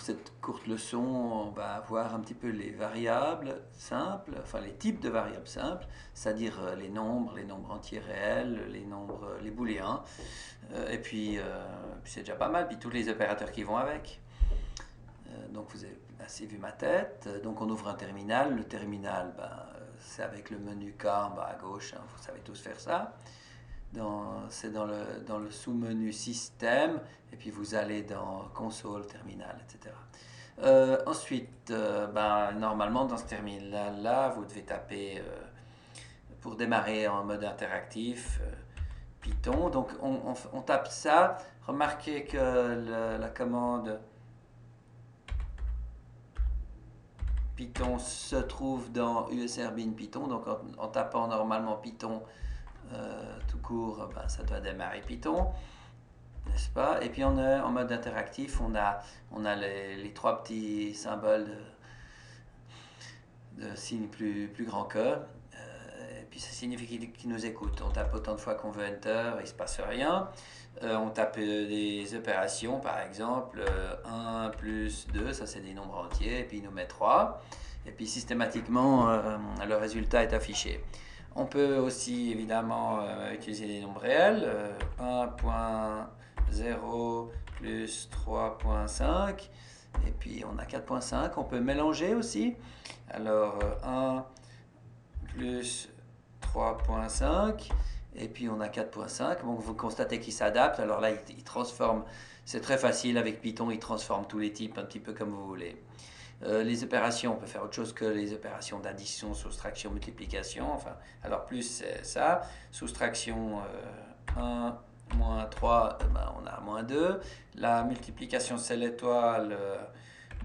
cette courte leçon, on va voir un petit peu les variables simples, enfin les types de variables simples, c'est-à-dire les nombres entiers réels, les booléens, et puis c'est déjà pas mal, puis tous les opérateurs qui vont avec. Donc vous avez assez vu ma tête. Donc on ouvre un terminal. Le terminal, c'est avec le menu K en bas à gauche, hein, vous savez tous faire ça. C'est dans le sous-menu Système, et puis vous allez dans Console, Terminal, etc. Ensuite, normalement dans ce terminal-là, vous devez taper, pour démarrer en mode interactif, Python. Donc on tape ça. Remarquez que la commande Python se trouve dans USR bin Python. Donc en tapant normalement Python tout court, ça doit démarrer Python, n'est-ce pas? Et puis on est en mode interactif, on a les trois petits symboles de signes plus grands que. Et puis ça signifie qu'il nous écoute. On tape autant de fois qu'on veut Enter, il ne se passe rien. On tape des opérations, par exemple 1 plus 2, ça c'est des nombres entiers, et puis il nous met 3. Et puis systématiquement, le résultat est affiché. On peut aussi évidemment utiliser des nombres réels, 1.0 plus 3.5, et puis on a 4.5. On peut mélanger aussi. Alors 1 plus 3.5, et puis on a 4.5. Donc vous constatez qu'il s'adapte. Alors là, il transforme. C'est très facile avec Python, il transforme tous les types un petit peu comme vous voulez. Les opérations, on peut faire autre chose que les opérations d'addition, soustraction, multiplication. Enfin, alors plus c'est ça. Soustraction 1, moins 3, on a moins 2. La multiplication, c'est l'étoile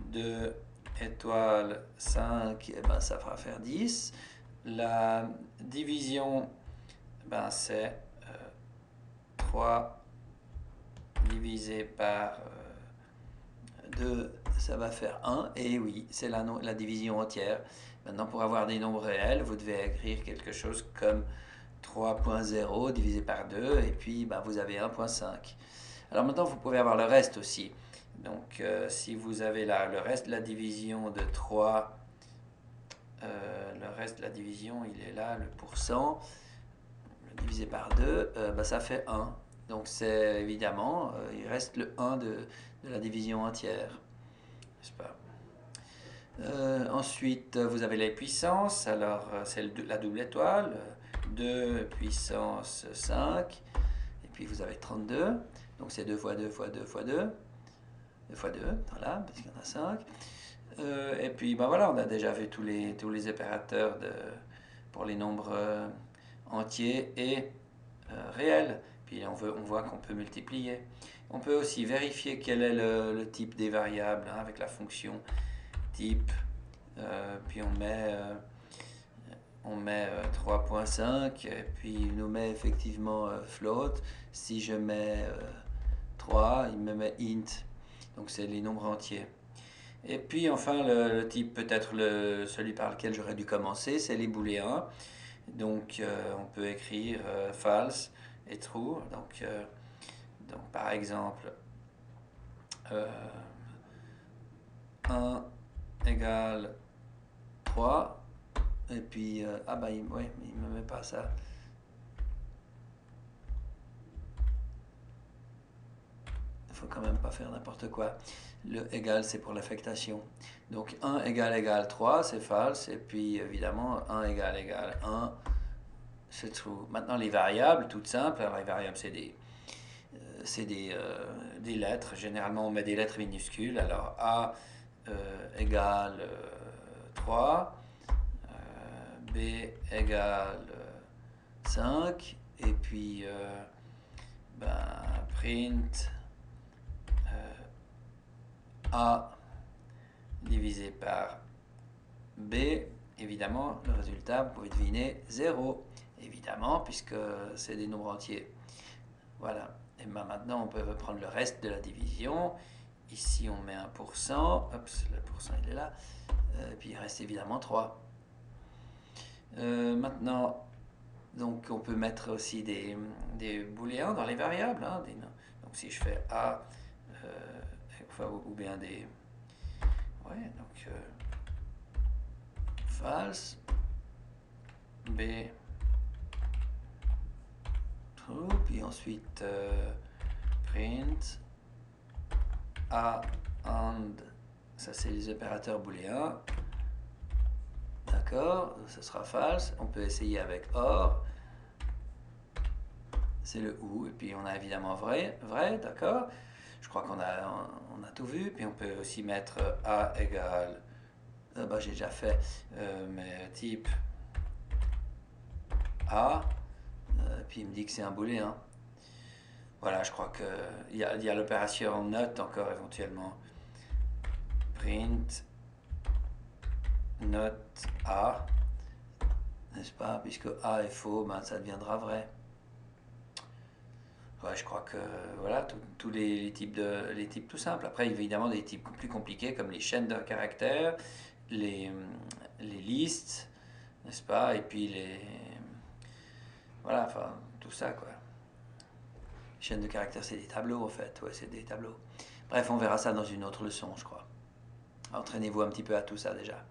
2, étoile 5, ça va faire 10. La division, c'est 3 divisé par 2, ça va faire 1. Et oui, c'est la division entière. Maintenant, pour avoir des nombres réels, vous devez écrire quelque chose comme 3.0 divisé par 2, et puis vous avez 1.5. Alors maintenant, vous pouvez avoir le reste aussi. Donc, si vous avez le reste de la division de 3, le reste de la division, il est là, le pourcent, divisé par 2, ça fait 1. Donc, c'est évidemment, il reste le 1 de la division entière, n'est-ce pas? Ensuite, vous avez les puissances. Alors, c'est la double étoile, 2 puissance 5, et puis vous avez 32. Donc, c'est 2 fois 2 fois 2 fois 2. 2 fois 2, voilà, parce qu'il y en a 5. Et puis, voilà, on a déjà vu tous les opérateurs pour les nombres entiers et réels. Puis, on voit qu'on peut multiplier. On peut aussi vérifier quel est le type des variables, hein, avec la fonction type. Puis on met 3.5, et puis il nous met effectivement float. Si je mets 3, il me met int. Donc c'est les nombres entiers. Et puis enfin le type, peut-être celui par lequel j'aurais dû commencer, c'est les booléens. Donc on peut écrire false et true. Donc par exemple 1 égale 3, et puis il me met pas ça. Il faut quand même pas faire n'importe quoi. Le égal, c'est pour l'affectation. Donc 1 égale 3, c'est false, et puis évidemment 1 égale 1, c'est true. Maintenant les variables, toutes simples. Alors les variables, c'est des lettres. Généralement on met des lettres minuscules. Alors A égale 3, B égale 5, et puis print A divisé par B. Évidemment, le résultat, vous pouvez deviner, 0. Évidemment, puisque c'est des nombres entiers. Voilà. Et maintenant, on peut prendre le reste de la division. Ici, on met 1%. Hop, le pourcent, il est là. Et puis, il reste évidemment 3. Maintenant, donc, on peut mettre aussi des booléens dans les variables. Hein, donc, si je fais A, ou bien Ouais, donc false, B, true, puis ensuite print A and, ça c'est les opérateurs booléens. D'accord, ce sera false. On peut essayer avec or. C'est le ou. Et puis on a évidemment vrai, d'accord. Je crois qu'on a tout vu. Puis on peut aussi mettre A égale, bah, j'ai déjà fait, mais type A. Puis il me dit que c'est un booléen. Voilà, je crois qu'il y a l'opération note encore éventuellement. Print note A, n'est-ce pas? Puisque A est faux, ben, ça deviendra vrai. Ouais, je crois que voilà, tous les types tout simples. Après, évidemment, des types plus compliqués comme les chaînes de caractères, les, les listes, n'est-ce pas? Et puis voilà, enfin, tout ça, quoi. Les chaînes de caractères, c'est des tableaux, en fait. Ouais, c'est des tableaux. Bref, on verra ça dans une autre leçon, je crois. Entraînez-vous un petit peu à tout ça déjà.